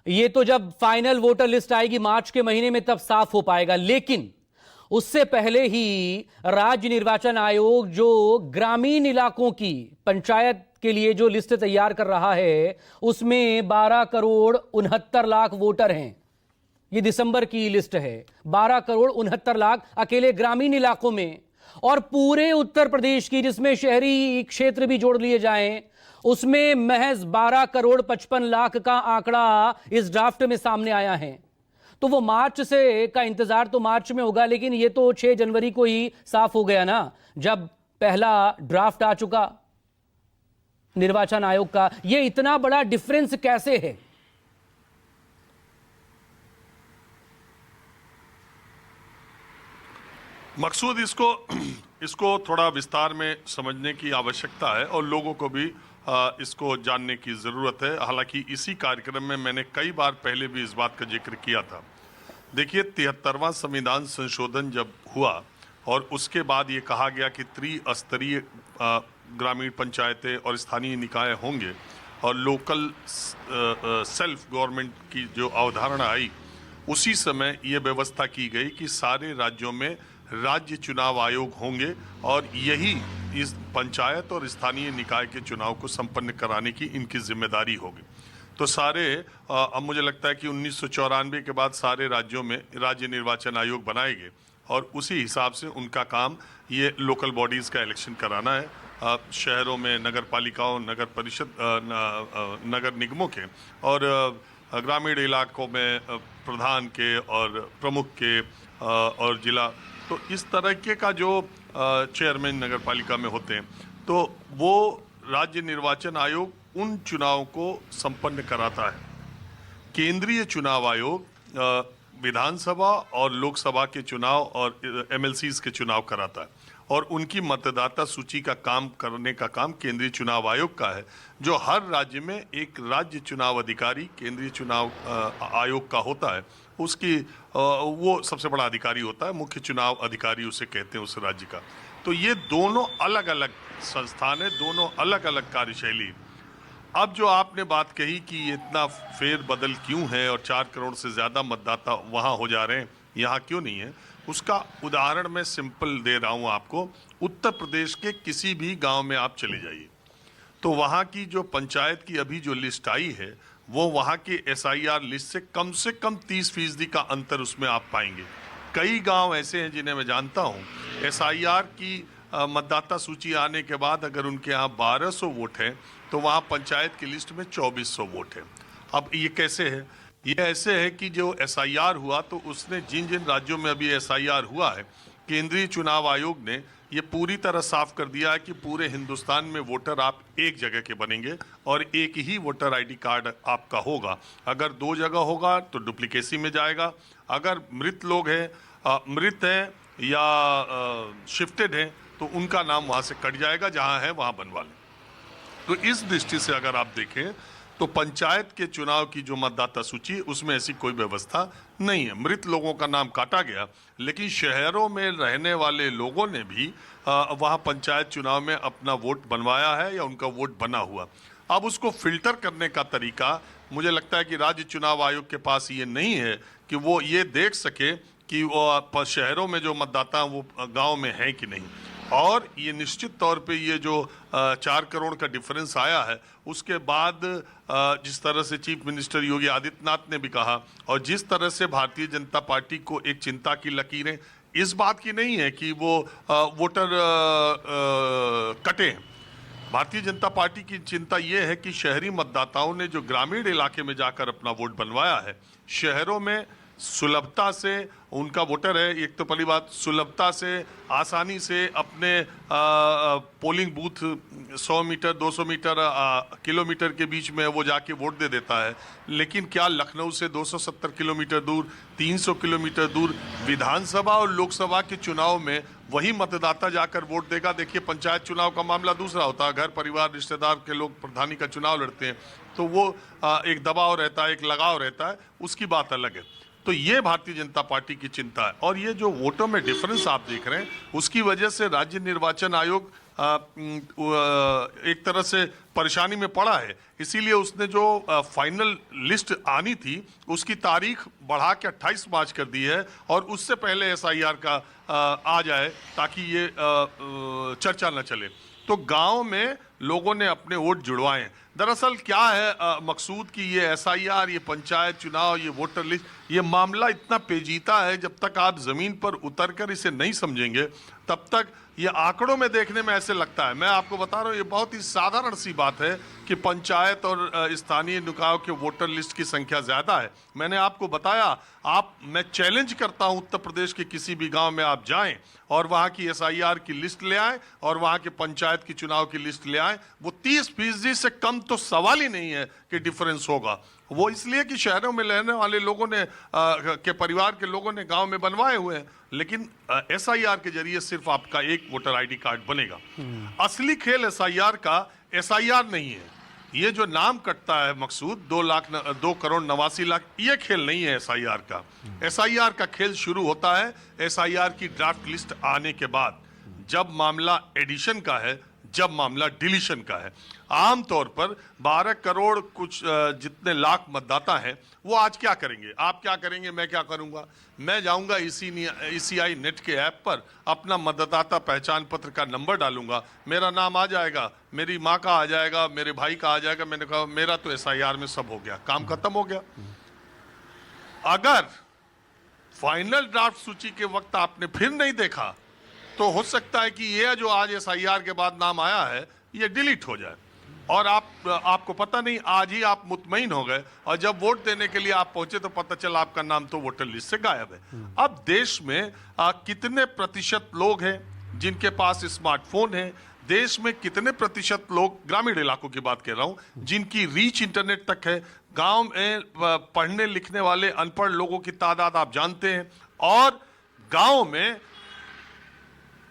ये तो जब फाइनल वोटर लिस्ट आएगी मार्च के महीने में तब साफ हो पाएगा, लेकिन उससे पहले ही राज्य निर्वाचन आयोग जो ग्रामीण इलाकों की पंचायत के लिए जो लिस्ट तैयार कर रहा है उसमें 12 करोड़ 69 लाख वोटर हैं। ये दिसंबर की लिस्ट है। 12 करोड़ 69 लाख अकेले ग्रामीण इलाकों में, और पूरे उत्तर प्रदेश की जिसमें शहरी क्षेत्र भी जोड़ लिए जाएं उसमें महज 12 करोड़ 55 लाख का आंकड़ा इस ड्राफ्ट में सामने आया है। तो वो मार्च से का इंतजार तो मार्च में होगा, लेकिन ये तो 6 जनवरी को ही साफ हो गया ना, जब पहला ड्राफ्ट आ चुका निर्वाचन आयोग का। ये इतना बड़ा डिफरेंस कैसे है? मकसूद इसको थोड़ा विस्तार में समझने की आवश्यकता है और लोगों को भी इसको जानने की ज़रूरत है। हालांकि इसी कार्यक्रम में मैंने कई बार पहले भी इस बात का जिक्र किया था। देखिए, 73वां संविधान संशोधन जब हुआ और उसके बाद ये कहा गया कि त्रिस्तरीय ग्रामीण पंचायतें और स्थानीय निकाय होंगे और लोकल सेल्फ गवर्नमेंट की जो अवधारणा आई, उसी समय ये व्यवस्था की गई कि सारे राज्यों में राज्य चुनाव आयोग होंगे और यही इस पंचायत और स्थानीय निकाय के चुनाव को संपन्न कराने की इनकी जिम्मेदारी होगी। तो सारे अब मुझे लगता है कि 1994 के बाद सारे राज्यों में राज्य निर्वाचन आयोग बनाए गए और उसी हिसाब से उनका काम ये लोकल बॉडीज़ का इलेक्शन कराना है। शहरों में नगर पालिकाओं, नगर परिषद, नगर निगमों के, और ग्रामीण इलाकों में प्रधान के और प्रमुख के और जिला, तो इस तरह का जो चेयरमैन नगर पालिका में होते हैं, तो वो राज्य निर्वाचन आयोग उन चुनावों को संपन्न कराता है। केंद्रीय चुनाव आयोग विधानसभा और लोकसभा के चुनाव और एमएलसीज के चुनाव कराता है और उनकी मतदाता सूची का काम करने का काम केंद्रीय चुनाव आयोग का है, जो हर राज्य में एक राज्य चुनाव अधिकारी केंद्रीय चुनाव आयोग का होता है। उसकी वो सबसे बड़ा अधिकारी होता है, मुख्य चुनाव अधिकारी उसे कहते हैं उस राज्य का। तो ये दोनों अलग अलग संस्थान है, दोनों अलग अलग कार्यशैली। अब जो आपने बात कही कि ये इतना फेर बदल क्यों है और 4 करोड़ से ज़्यादा मतदाता वहाँ हो जा रहे हैं, यहाँ क्यों नहीं है, उसका उदाहरण मैं सिंपल दे रहा हूँ आपको। उत्तर प्रदेश के किसी भी गांव में आप चले जाइए तो वहाँ की जो पंचायत की अभी जो लिस्ट आई है वो वहाँ के एसआईआर लिस्ट से कम 30% का अंतर उसमें आप पाएंगे। कई गांव ऐसे हैं जिन्हें मैं जानता हूँ, एसआईआर की मतदाता सूची आने के बाद अगर उनके यहाँ 1200 वोट हैं तो वहाँ पंचायत की लिस्ट में 2400 वोट हैं। अब ये कैसे है? ये ऐसे है कि जो एसआईआर हुआ तो उसने जिन जिन राज्यों में अभी एसआईआर हुआ है, केंद्रीय चुनाव आयोग ने ये पूरी तरह साफ कर दिया है कि पूरे हिंदुस्तान में वोटर आप एक जगह के बनेंगे और एक ही वोटर आईडी कार्ड आपका होगा। अगर 2 जगह होगा तो डुप्लीकेसी में जाएगा। अगर मृत लोग हैं, मृत हैं या शिफ्टेड हैं तो उनका नाम वहाँ से कट जाएगा, जहाँ है वहाँ बनवा लें। तो इस दृष्टि से अगर आप देखें तो पंचायत के चुनाव की जो मतदाता सूची उसमें ऐसी कोई व्यवस्था नहीं है। मृत लोगों का नाम काटा गया, लेकिन शहरों में रहने वाले लोगों ने भी वहाँ पंचायत चुनाव में अपना वोट बनवाया है या उनका वोट बना हुआ। अब उसको फिल्टर करने का तरीका मुझे लगता है कि राज्य चुनाव आयोग के पास ये नहीं है कि वो ये देख सके कि वो शहरों में जो मतदाता वो गाँव में हैं कि नहीं। और ये निश्चित तौर पे ये जो 4 करोड़ का डिफरेंस आया है उसके बाद जिस तरह से चीफ मिनिस्टर योगी आदित्यनाथ ने भी कहा और जिस तरह से भारतीय जनता पार्टी को एक चिंता की लकीरें इस बात की नहीं है कि वो वोटर कटे। भारतीय जनता पार्टी की चिंता ये है कि शहरी मतदाताओं ने जो ग्रामीण इलाके में जाकर अपना वोट बनवाया है, शहरों में सुलभता से उनका वोटर है। एक तो पहली बात, सुलभता से आसानी से अपने polling booth 100 metre 200 metre kilometre के बीच में वो जाके वोट दे देता है। लेकिन क्या लखनऊ से 270 किलोमीटर दूर, 300 किलोमीटर दूर विधानसभा और लोकसभा के चुनाव में वही मतदाता जाकर वोट देगा? देखिए, पंचायत चुनाव का मामला दूसरा होता है। घर परिवार रिश्तेदार के लोग प्रधानी का चुनाव लड़ते हैं तो वो एक दबाव रहता है, एक लगाव रहता है, उसकी बात अलग है। तो ये भारतीय जनता पार्टी की चिंता है। और ये जो वोटों में डिफरेंस आप देख रहे हैं उसकी वजह से राज्य निर्वाचन आयोग एक तरह से परेशानी में पड़ा है। इसीलिए उसने जो फाइनल लिस्ट आनी थी उसकी तारीख बढ़ा के 28 मार्च कर दी है और उससे पहले एसआईआर का आ जाए ताकि ये चर्चा न चले। तो गांव में लोगों ने अपने वोट जुड़वाए। दरअसल क्या है मकसूद कि ये एसआईआर, ये पंचायत चुनाव, ये वोटर लिस्ट, ये मामला इतना पेचीदा है, जब तक आप जमीन पर उतरकर इसे नहीं समझेंगे तब तक ये आंकड़ों में देखने में ऐसे लगता है। मैं आपको बता रहा हूँ, ये बहुत ही साधारण सी बात है कि पंचायत और स्थानीय निकायों के वोटर लिस्ट की संख्या ज्यादा है। मैंने आपको बताया, मैं चैलेंज करता हूँ उत्तर प्रदेश के किसी भी गांव में आप जाएं और वहां की एसआईआर की लिस्ट ले आए और वहां के पंचायत की चुनाव की लिस्ट ले आए, वो 30% से कम तो सवाल ही नहीं है कि डिफरेंस होगा। वो इसलिए कि शहरों में रहने वाले लोगों ने के परिवार के लोगों ने गांव में बनवाए हुए हैं, लेकिन एसआईआर के जरिए सिर्फ आपका एक वोटर आईडी कार्ड बनेगा। असली खेल एसआईआर का एसआईआर नहीं है। ये जो नाम कटता है मकसूद 2 करोड़ 89 लाख, ये खेल नहीं है एसआईआर का। एसआईआर का खेल शुरू होता है एसआईआर की ड्राफ्ट लिस्ट आने के बाद, जब मामला एडिशन का है, जब मामला डिलीशन का है। आमतौर पर 12 करोड़ कुछ जितने लाख मतदाता हैं, वो आज क्या करेंगे, आप क्या करेंगे, मैं क्या करूंगा? मैं जाऊंगा ईसीआई नेट के ऐप पर, अपना मतदाता पहचान पत्र का नंबर डालूंगा, मेरा नाम आ जाएगा, मेरी माँ का आ जाएगा, मेरे भाई का आ जाएगा। मैंने कहा मेरा तो एसआईआर में सब हो गया, काम खत्म हो गया। अगर फाइनल ड्राफ्ट सूची के वक्त आपने फिर नहीं देखा तो हो सकता है कि ये जो आज एसआईआर के बाद नाम आया है ये डिलीट हो जाए और आपको पता नहीं, आज ही आप मुतमईन हो गए और जब वोट देने के लिए आप पहुंचे तो पता चला आपका नाम तो वोटर लिस्ट से गायब है। अब देश में कितने प्रतिशत लोग हैं जिनके पास स्मार्टफोन है? देश में कितने प्रतिशत लोग, ग्रामीण इलाकों की बात कर रहा हूं, जिनकी रीच इंटरनेट तक है? गांव में पढ़ने लिखने वाले अनपढ़ लोगों की तादाद आप जानते हैं, और गांव में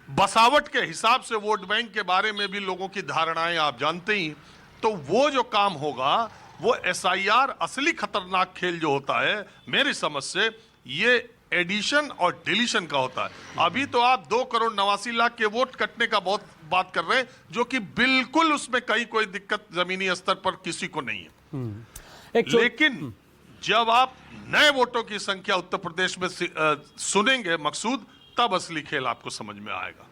बसावट के हिसाब से वोट बैंक के बारे में भी लोगों की धारणाएं आप जानते ही। तो वो जो काम होगा वो एसआईआर, असली खतरनाक खेल जो होता है मेरी समझ से, ये एडिशन और डिलीशन का होता है। अभी तो आप 2 करोड़ 89 लाख के वोट कटने का बहुत बात कर रहे हैं, जो कि बिल्कुल उसमें कहीं कोई दिक्कत जमीनी स्तर पर किसी को नहीं है। लेकिन जब आप नए वोटों की संख्या उत्तर प्रदेश में सुनेंगे मकसूद, तब असली खेल आपको समझ में आएगा।